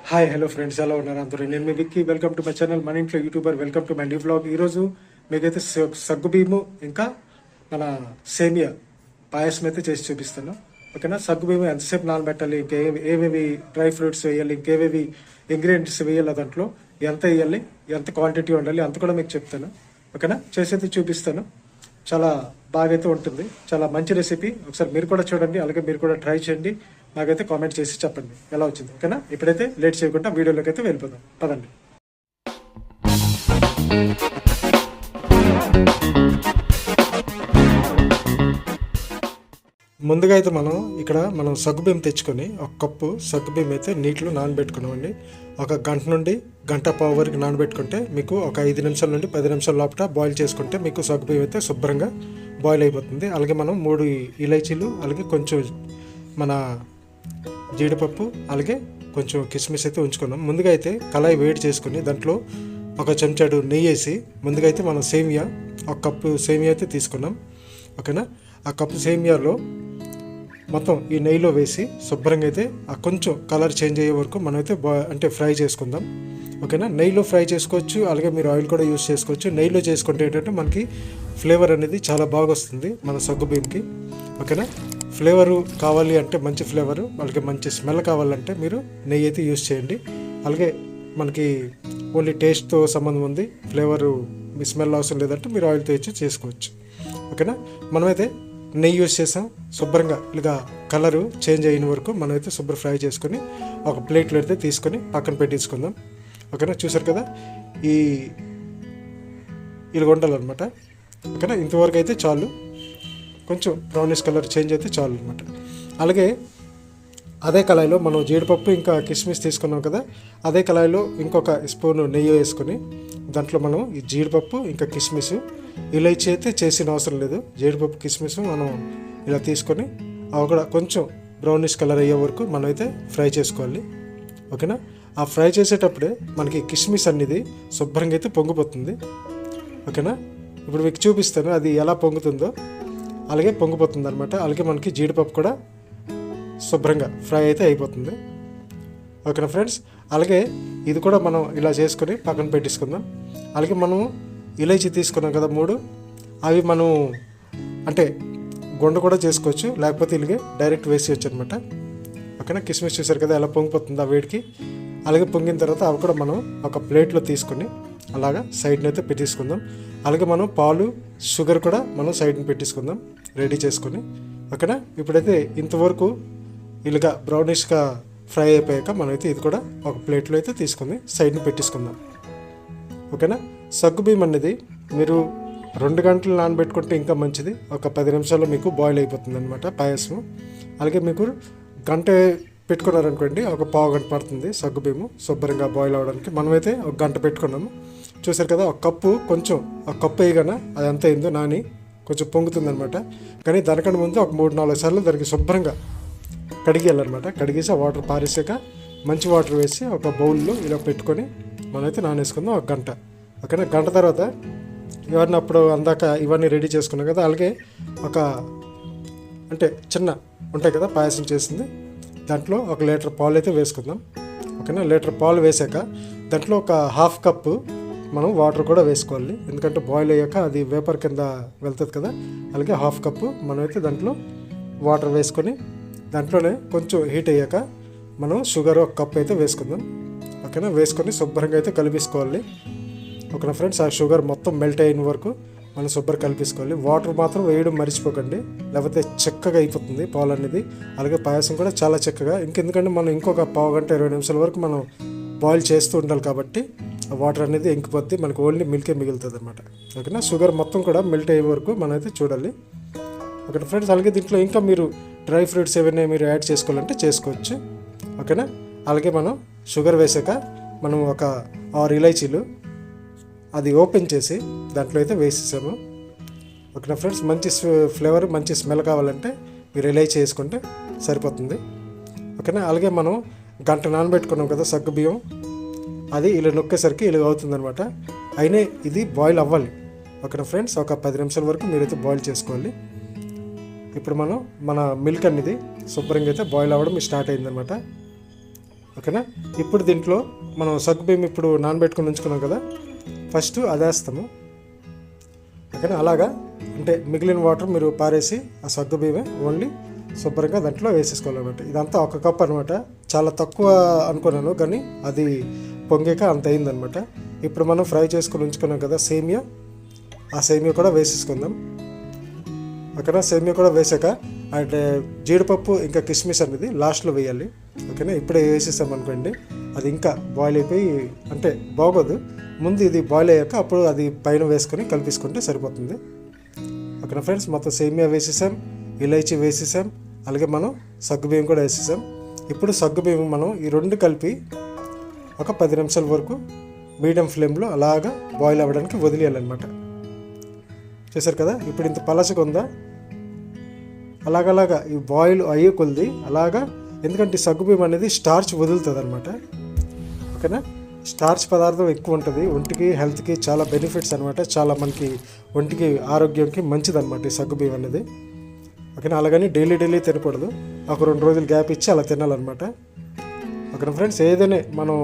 Hi hello friends, ఎలా ఉన్నారు అందరూ? నేను మీ Vicky. Welcome to my channel మన ఇంట్లో YouTuber. Welcome to my new vlog. ఈరోజు మీకైతే సగ్గుబియ్యము ఇంకా మన సేమియా పాయసం అయితే చేసి చూపిస్తాను. ఓకేనా? సగ్గుబియ్యం ఎంతసేపు నానబెట్టాలి, ఏమేమి డ్రై ఫ్రూట్స్ వేయాలి, ఇంకేమేమి ఇంగ్రీడియంట్స్ వేయాలి, దాంట్లో ఎంత వేయాలి, ఎంత క్వాంటిటీ ఉండాలి అంత కూడా మీకు చెప్తాను. ఓకేనా? చేసేది చూపిస్తాను. చాలా బాగా అయితే ఉంటుంది. చాలా మంచి రెసిపీ. ఒకసారి మీరు కూడా చూడండి, అలాగే మీరు కూడా ట్రై చేయండి. నాకైతే కామెంట్ చేసి చెప్పండి ఎలా వచ్చింది. ఓకేనా? ఇప్పుడైతే లేట్ చేయకుండా వీడియోలోకి అయితే వెళ్ళిపోదాం. పదండి. ముందుగా అయితే మనం సగ్గుబియ్యం తెచ్చుకొని ఒక కప్పు సగ్గుబియ్యం అయితే నీటిలో నానబెట్టుకున్నామండి. ఒక గంట నుండి గంట పావు వరకు నానబెట్టుకుంటే మీకు ఒక 5 నిమిషాల నుండి 10 నిమిషాల లోపల బాయిల్ చేసుకుంటే మీకు సగ్గుబియ్యం అయితే శుభ్రంగా బాయిల్ అయిపోతుంది. అలాగే మనం 3 ఇలైచీలు, అలాగే కొంచెం మన జీడిపప్పు, అలాగే కొంచెం కిస్మిస్ అయితే ఉంచుకున్నాం. ముందుగా అయితే కళాయి వేడి చేసుకుని దాంట్లో ఒక చెంచాడు నెయ్యి వేసి ముందుగా అయితే మనం సేమియా, ఒక కప్పు సేమియా అయితే తీసుకున్నాం. ఓకేనా? ఆ కప్పు సేమియాలో మొత్తం ఈ నెయ్యిలో వేసి శుభ్రంగా అయితే ఆ కొంచెం కలర్ చేంజ్ అయ్యే వరకు మనమైతే అంటే ఫ్రై చేసుకుందాం. ఓకేనా? నెయ్యిలో ఫ్రై చేసుకోవచ్చు, అలాగే మీరు ఆయిల్ కూడా యూస్ చేసుకోవచ్చు. నెయ్యిలో చేసుకుంటే ఏంటంటే మనకి ఫ్లేవర్ అనేది చాలా బాగా వస్తుంది మన సగ్గుబియ్యంకి. ఓకేనా? ఫ్లేవరు కావాలి అంటే మంచి ఫ్లేవరు, అలాగే మంచి స్మెల్ కావాలంటే మీరు నెయ్యి అయితే యూస్ చేయండి. అలాగే మనకి ఓన్లీ టేస్ట్తో సంబంధం ఉంది, ఫ్లేవరు మీ స్మెల్ అవసరం లేదంటే మీరు ఆయిల్తో ఇచ్చి చేసుకోవచ్చు. ఓకేనా? మనమైతే నెయ్యి యూస్ చేసాం. శుభ్రంగా ఇలాగా కలరు చేంజ్ అయిన వరకు మనమైతే శుభ్ర ఫ్రై చేసుకొని ఒక ప్లేట్లో అయితే తీసుకొని పక్కన పెట్టించుకుందాం. ఓకేనా? చూసారు కదా, ఇలా ఉండాలన్నమాట. ఓకేనా? ఇంతవరకు అయితే చాలు. కొంచెం బ్రౌనిష్ కలర్ చేంజ్ అయితే చాలు అనమాట. అలాగే అదే కళాయిలో మనం జీడిపప్పు ఇంకా కిస్మిస్ తీసుకున్నాం కదా, అదే కళాయిలో ఇంకొక స్పూను నెయ్యి వేసుకొని దాంట్లో మనం ఈ జీడిపప్పు ఇంకా కిస్మిస్, ఇలైచీ అయితే చేసిన అవసరం లేదు. జీడిపప్పు కిస్మిస్ మనం ఇలా తీసుకొని అవి కూడా కొంచెం బ్రౌనిష్ కలర్ అయ్యే వరకు మనం అయితే ఫ్రై చేసుకోవాలి. ఓకేనా? ఆ ఫ్రై చేసేటప్పుడే మనకి కిస్మిస్ అనేది శుభ్రంగా అయితే పొంగిపోతుంది. ఓకేనా? ఇప్పుడు మీకు చూపిస్తాను అది ఎలా పొంగుతుందో. అలాగే పొంగిపోతుంది అనమాట. అలాగే మనకి జీడిపప్పు కూడా శుభ్రంగా ఫ్రై అయితే అయిపోతుంది. ఓకేనా ఫ్రెండ్స్? అలాగే ఇది కూడా మనం ఇలా చేసుకొని పక్కన పెట్టేసుకుందాం. అలాగే మనం ఇలైచీ తీసుకున్నాం కదా 3, అవి మనం అంటే గుండ కూడా చేసుకోవచ్చు, లేకపోతే ఇలాగే డైరెక్ట్ వేసేయచ్చు అనమాట. ఓకేనా? కిస్మిస్ చూసారు కదా ఎలా పొంగిపోతుంది ఆ వేడికి. అలాగే పొంగిన తర్వాత అవి కూడా మనం ఒక ప్లేట్లో తీసుకొని అలాగా సైడ్ని అయితే పెట్టేసుకుందాం. అలాగే మనం పాలు, షుగర్ కూడా మనం సైడ్ని పెట్టేసుకుందాం రెడీ చేసుకొని. ఓకేనా? ఇప్పుడైతే ఇంతవరకు ఇలాగా బ్రౌనిష్గా ఫ్రై అయిపోయాక మనమైతే ఇది కూడా ఒక ప్లేట్లో అయితే తీసుకొని సైడ్ని పెట్టేసుకుందాం. ఓకేనా? సగ్గుబియ్యం అనేది మీరు 2 గంటలు నానబెట్టుకుంటే ఇంకా మంచిది. ఒక 10 నిమిషాల్లో మీకు బాయిల్ అయిపోతుంది అనమాట పాయసం. అలాగే మీకు గంట పెట్టుకున్నారనుకోండి, ఒక పావు గంట పడుతుంది సగ్గుబియ్యము శుభ్రంగా బాయిల్ అవ్వడానికి. మనమైతే ఒక గంట పెట్టుకున్నాము. చూసారు కదా, ఒక కప్పు వేయగానే అది ఎంత అయిందో నాని కొంచెం పొంగుతుంది అనమాట. కానీ దానికన్నా ముందు ఒక 3-4 సార్లు దానికి శుభ్రంగా కడిగేయాలన్నమాట. కడిగేసి ఆ వాటర్ పారేసాక మంచి వాటర్ వేసి ఒక బౌల్లో ఇలా పెట్టుకొని మనమైతే నానేసుకుందాం ఒక గంట. ఓకేనా? గంట తర్వాత ఇవన్నీ అప్పుడు అందాక ఇవన్నీ రెడీ చేసుకున్నాం కదా, అలాగే ఒక అంటే చిన్న ఉంటాయి కదా పాయసం చేసింది, దాంట్లో 1 లీటర్ పాలు అయితే వేసుకుందాం. ఓకేనా? లీటర్ పాలు వేసాక దాంట్లో ఒక 1/2 కప్పు మనం వాటర్ కూడా వేసుకోవాలి. ఎందుకంటే బాయిల్ అయ్యాక అది వేపర్ కింద వెళ్తుంది కదా. అలాగే 1/2 కప్పు మనమైతే దాంట్లో వాటర్ వేసుకొని దాంట్లోనే కొంచెం హీట్ అయ్యాక మనం షుగర్ 1 కప్ అయితే వేసుకుందాం. ఓకేనా? వేసుకొని శుభ్రంగా అయితే కలిపేసుకోవాలి. ఓకేనా ఫ్రెండ్స్? ఆ షుగర్ మొత్తం మెల్ట్ అయిన వరకు మనం శుభ్రంగా కలిపేసుకోవాలి. వాటర్ మాత్రం వేయడం మర్చిపోకండి, లేకపోతే చిక్కగా అయిపోతుంది పాలు అనేది. అలాగే పాయసం కూడా చాలా చిక్కగా. ఇంకెందుకంటే మనం ఇంకొక పావు గంట 20 నిమిషాల వరకు మనం బాయిల్ చేస్తూ ఉండాలి కాబట్టి ఆ వాటర్ అనేది ఇంకిపోద్ది, మనకు ఓన్లీ మిల్కే మిగులుతుంది అనమాట. ఓకేనా? షుగర్ మొత్తం కూడా మెల్ట్ అయ్యే వరకు మనం అయితే చూడాలి. Okay friends? అలాగే దీంట్లో ఇంకా మీరు డ్రై ఫ్రూట్స్ ఏవైనా మీరు యాడ్ చేసుకోవాలంటే చేసుకోవచ్చు. ఓకేనా? అలాగే మనం షుగర్ వేసాక మనం ఒక 6 ఇలైచీలు అది ఓపెన్ చేసి దాంట్లో అయితే వేసేసాము. ఓకేనా ఫ్రెండ్స్? మంచి ఫ్లేవర్, మంచి స్మెల్ కావాలంటే మీరు ఇలైచీ వేసుకుంటే సరిపోతుంది. ఓకేనా? అలాగే మనం గంట నానబెట్టుకున్నాం కదా సగ్గుబియ్యం, అది ఇలా నొక్కేసరికి ఇలా అవుతుందన్నమాట. అయినా ఇది బాయిల్ అవ్వాలి. ఓకేనా ఫ్రెండ్స్? ఒక 10 నిమిషాల వరకు మీరైతే బాయిల్ చేసుకోవాలి. ఇప్పుడు మన మిల్క్ అనేది శుభ్రంగా అయితే బాయిల్ అవ్వడం స్టార్ట్ అయిందనమాట. ఓకేనా. ఇప్పుడు దీంట్లో మనం సగ్గుబియ్యం ఇప్పుడు నానబెట్టుకుని ఉంచుకున్నాం కదా, ఫస్ట్ అది వేస్తాము. ఓకేనా. అలాగా అంటే మిగిలిన వాటర్ మీరు పారేసి ఆ సగ్గుబియ్యమే ఓన్లీ శుభ్రంగా దాంట్లో వేసేసుకోవాలన్నమాట. ఇదంతా 1 కప్ అనమాట. చాలా తక్కువ అనుకున్నాను కానీ అది పొంగాక అంత అయిందనమాట. ఇప్పుడు మనం ఫ్రై చేసుకుని ఉంచుకున్నాం కదా సేమియా, ఆ సేమియా కూడా వేసేసుకుందాం. ఓకేనా. సేమియా కూడా వేసాక అంటే జీడిపప్పు ఇంకా కిస్మిస్ అనేది లాస్ట్లో వేయాలి. ఓకేనా. ఇప్పుడే వేసేసాం అనుకోండి అది ఇంకా బాయిల్ అయిపోయి అంటే బాగోదు. ముందు ఇది బాయిల్ అయ్యాక అప్పుడు అది పైన వేసుకొని కలిపేసుకుంటే సరిపోతుంది. ఓకేనా ఫ్రెండ్స్, మొత్తం సేమియా వేసేసాం, ఇలైచీ వేసేసాం, అలాగే మనం సగ్గుబియ్యం కూడా వేసేసాం. ఇప్పుడు సగ్గుబియ్యం మనం ఈ 2 కలిపి ఒక 10 నిమిషాల వరకు మీడియం ఫ్లేమ్లో అలాగా బాయిల్ అవ్వడానికి వదిలేయాలన్నమాట. చూసారు కదా ఇప్పుడు ఇంత పలసగా ఉందా, అలాగలాగా ఈ బాయిల్ అయ్యే కొద్ది అలాగా, ఎందుకంటే సగ్గుబియ్యం అనేది స్టార్చ్ వదులుతుంది అనమాట. ఓకేనా. స్టార్చ్ పదార్థం ఎక్కువ ఉంటుంది, ఒంటికి హెల్త్కి చాలా బెనిఫిట్స్ అనమాట, చాలా మనకి ఒంటికి ఆరోగ్యంకి మంచిది అనమాట ఈ సగ్గుబియ్యం అనేది. ఓకేనా. అలాగని డైలీ తినకూడదు, ఒక 2 రోజులు గ్యాప్ ఇచ్చి అలా తినాలన్నమాట. ఓకేనా ఫ్రెండ్స్, ఏదైనా మనం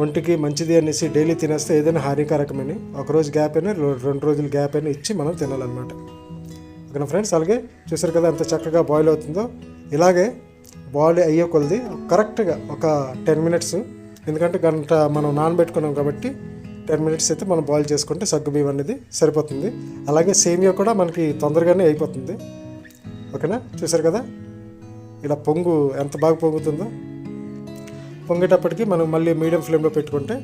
ఒంటికి మంచిది అనేసి డైలీ తినేస్తే ఏదైనా హానికారకమని ఒకరోజు గ్యాప్ అయినా 2 రోజులు గ్యాప్ అయినా ఇచ్చి మనం తినాలన్నమాట. ఓకేనా ఫ్రెండ్స్, అలాగే చూసారు కదా ఎంత చక్కగా బాయిల్ అవుతుందో. ఇలాగే బాయిల్ అయ్యే కొలది కరెక్ట్గా ఒక 10 మినిట్స్, ఎందుకంటే గంట మనం నానబెట్టుకున్నాం కాబట్టి 10 మినిట్స్ అయితే మనం బాయిల్ చేసుకుంటే సగ్గుబియ్యం అనేది సరిపోతుంది. అలాగే సేమియా కూడా మనకి తొందరగానే అయిపోతుంది. ఓకేనా. చూసారు కదా ఇలా పొంగు ఎంత బాగా పొంగుతుందో. పొంగేటప్పటికి మనం మళ్ళీ మీడియం ఫ్లేమ్లో పెట్టుకుంటే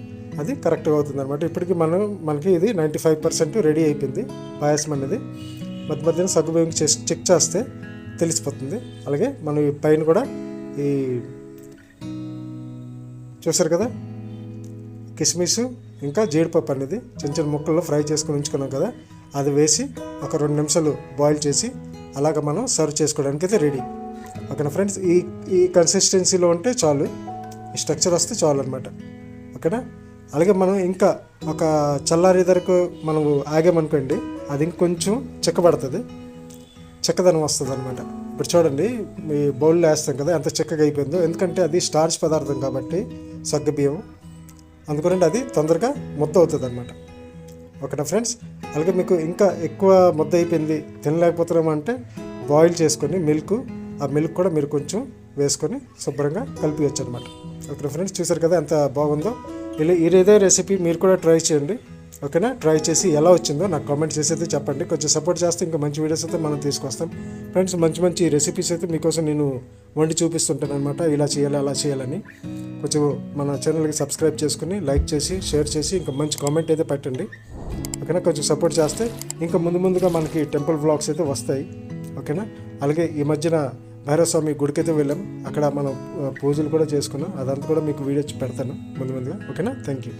అది కరెక్ట్గా అవుతుంది అనమాట. ఇప్పటికి మనకి ఇది 95% రెడీ అయిపోయింది పాయసం అనేది. మధ్య మధ్యన సగ్గుబియ్యం చెక్ చేస్తే తెలిసిపోతుంది. అలాగే మనం ఈ పైన కూడా ఈ చూసారు కదా కిస్మిస్ ఇంకా జీడిపప్పు అనేది చిన్న ముక్కల్లో ఫ్రై చేసుకుని ఉంచుకున్నాం కదా, అది వేసి ఒక 2 నిమిషాలు బాయిల్ చేసి అలాగ మనం సర్వ్ చేసుకోవడానికి అయితే రెడీ. ఓకేనా ఫ్రెండ్స్, ఈ కన్సిస్టెన్సీలో ఉంటే చాలు, ఈ స్ట్రక్చర్ వస్తే చాలు అనమాట. ఓకేనా. అలాగే మనం ఇంకా ఒక చల్లారి వరకు మనం ఆగామనుకోండి అది ఇంకొంచెం చిక్కబడుతుంది, చిక్కదనం వస్తుంది అనమాట. ఇప్పుడు చూడండి మీ బౌల్లో వేస్తాం కదా ఎంత చిక్కగా అయిపోయిందో, ఎందుకంటే అది స్టార్చ్ పదార్థం కాబట్టి సగ్గుబియ్యం, అందుకని అది తొందరగా ముద్ద అవుతుంది అనమాట. ఓకేనా ఫ్రెండ్స్. అలాగే మీకు ఇంకా ఎక్కువ ముద్ద అయిపోయింది తినలేకపోతున్నామంటే బాయిల్ చేసుకొని ఆ మిల్క్ కూడా మీరు కొంచెం వేసుకొని శుభ్రంగా కలిపియచ్చు అనమాట. ఓకే ఫ్రెండ్స్, చూసారు కదా ఎంత బాగుందో. ఇదే రెసిపీ మీరు కూడా ట్రై చేయండి. ఓకేనా. ట్రై చేసి ఎలా వచ్చిందో నాకు కామెంట్ చేసి అయితే చెప్పండి. కొంచెం సపోర్ట్ చేస్తే ఇంకా మంచి వీడియోస్ అయితే మనం తీసుకొస్తాం ఫ్రెండ్స్. మంచి రెసిపీస్ అయితే మీకోసం నేను వండి చూపిస్తుంటాను అనమాట, ఇలా చేయాలి అలా చేయాలని. కొంచెం మన ఛానల్కి సబ్స్క్రైబ్ చేసుకుని లైక్ చేసి షేర్ చేసి ఇంకా మంచి కామెంట్ అయితే పెట్టండి. ఓకేనా. కొంచెం సపోర్ట్ చేస్తే ఇంకా ముందుగా మనకి టెంపుల్ వ్లాగ్స్ అయితే వస్తాయి. ఓకేనా. అలాగే ఈ మధ్యన భైరవస్వామి గుడికి అయితే వెళ్ళాం, అక్కడ మనం పూజలు కూడా చేసుకున్నాం, అదంతా కూడా మీకు వీడియో పెడతాను ముందుగా. ఓకేనా. Thank you.